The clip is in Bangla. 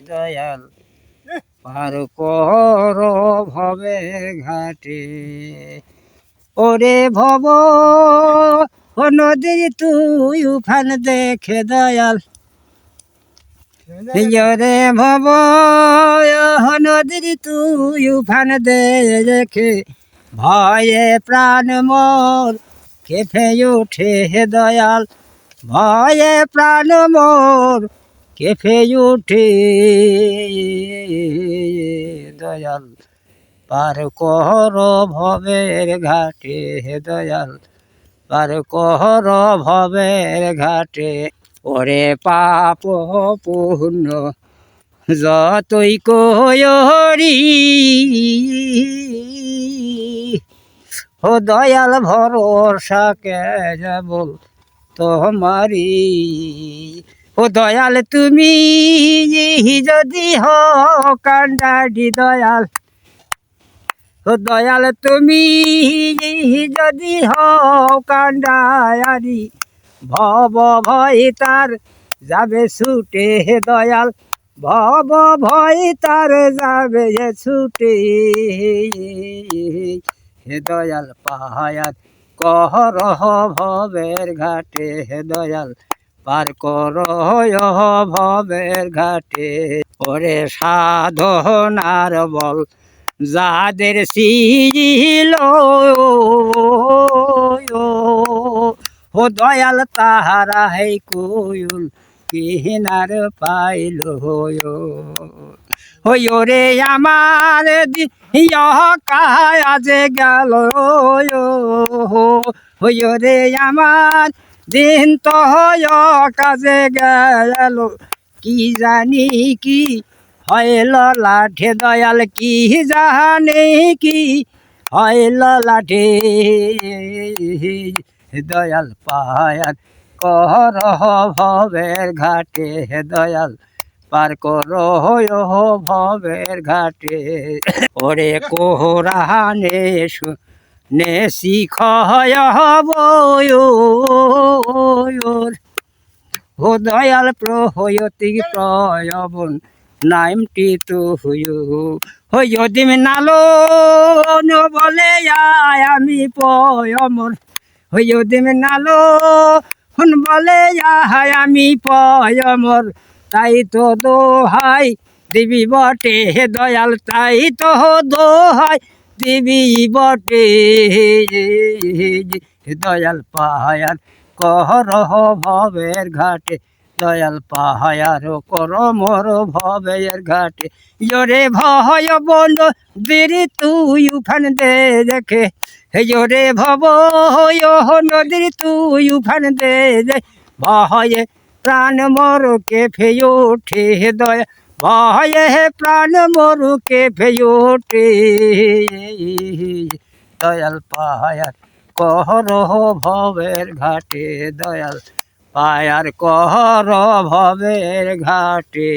দয়াল পার কর ভবের ঘাটে। ওরে ভব ও নদীর তুই উফান দেখে দয়াল, রে ভব ও নদীর তুই উফান দেখে ভয়ে প্রাণ মোর কেঁপে ওঠে হে দয়াল, ভয়ে প্রাণ মোর কেঁপে ওঠে দয়াল পার কর ভবের ঘাটে হে দয়াল পার কর ভবের ঘাটে। ওরে পাপ পুণ্য যতই করি ও দয়াল ভরসা কে বল তোমারি। ও দয়াল তুমি যদি হও কান্ডারি দয়াল, ও দয়াল তুমি যদি হও কান্ডারি, ভব ভয় তার যাবে ছুটে হে দয়াল, ভব ভয় তার যাবে ছুটে হে দয়াল পাহায়ার কর ভবের ঘাটে হে দয়াল পার কর ভবের ঘাটে। ওরে সাধনার বল যাদের ছিল ও দয়াল তাহারা হে কুল কিনার পাইল ওরে আমার কাজ গেল ওরে আমার দিন তো কাজে গেল, কি জানি কি হইল লাঠে দয়াল, কি জানি কি হইল লাঠে দয়াল পাহায়ার কর ভবের ঘাটে হে দয়াল পার কর ভবের ঘাটে। ওরে কোরআনে শুনে শিখ ও দয়াল প্রহয়তি প্রয়বন নাইমটি তো হইদিম নালো বলে আমি পয়মর, হইদিম নালো বলে আমি পয়মর, তাই তো দোহাই দিবি বটে হে দয়াল, তাই তো দোহাই দিবি বটে দয়াল পাহায়ার কর ভবের ঘাটে, দয়াল পাহায়ার কর মোর ভবের ঘাটে। জোরে ভয় বন দিরি তুই উফান দেখে হে জোরে ভব নদীর তুই উফান দে ভয়ে প্রাণ মোর কেঁপে ওঠে হে দয়া, ভয়ে প্রাণ মোর কেঁপে ওঠে দয়াল পাহায়ার কর ভবের ঘাটে, দয়াল পায়ার কর ভবের ঘাটে।